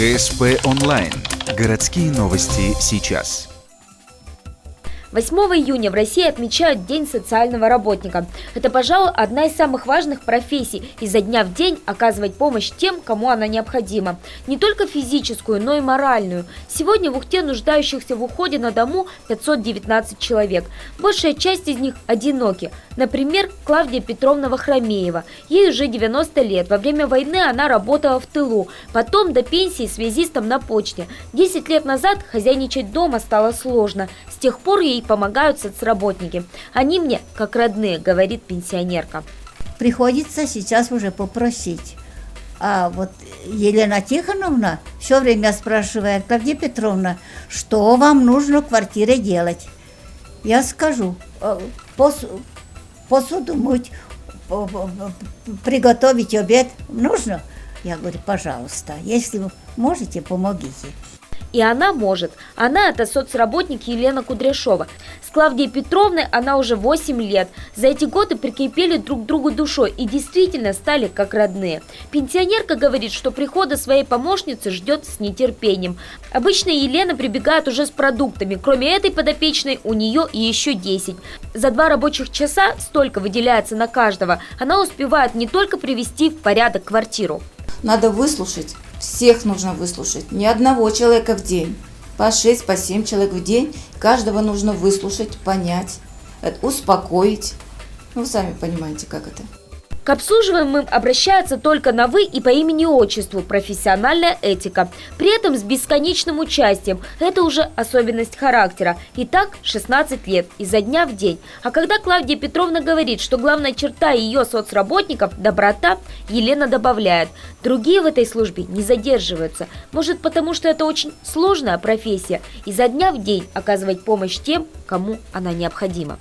ГСП онлайн. Городские новости сейчас. 8 июня в России отмечают День социального работника. Это, пожалуй, одна из самых важных профессий – изо дня в день оказывать помощь тем, кому она необходима. Не только физическую, но и моральную. Сегодня в Ухте нуждающихся в уходе на дому 519 человек. Большая часть из них одиноки. Например, Клавдия Петровна Вахромеева. Ей уже 90 лет. Во время войны она работала в тылу. Потом до пенсии связистом на почте. 10 лет назад хозяйничать дома стало сложно. С тех пор ей помогают соцработники. Они мне как родные, говорит пенсионерка. Приходится сейчас уже попросить. А вот Елена Тихоновна все время спрашивает: Клавдия Петровна, что вам нужно в квартире делать? Я скажу: посуду мыть, приготовить обед нужно? Я говорю: пожалуйста, если вы можете, помогите. И она может. Она – это соцработник Елена Кудряшова. С Клавдией Петровной она уже 8 лет. За эти годы прикрепили друг к другу душой и действительно стали как родные. Пенсионерка говорит, что прихода своей помощницы ждет с нетерпением. Обычно Елена прибегает уже с продуктами. Кроме этой подопечной у нее и еще 10. За 2 рабочих часа столько выделяется на каждого. Она успевает не только привести в порядок квартиру. Надо выслушать. Всех нужно выслушать. Ни одного человека в день. По 6, по 7 человек в день. Каждого нужно выслушать, понять, успокоить. Вы сами понимаете, как это. К обслуживаемым обращаются только на «вы» и по имени-отчеству, профессиональная этика. При этом с бесконечным участием. Это уже особенность характера. И так 16 лет, изо дня в день. А когда Клавдия Петровна говорит, что главная черта ее соцработников – доброта, Елена добавляет: другие в этой службе не задерживаются. Может, потому что это очень сложная профессия – изо дня в день оказывать помощь тем, кому она необходима.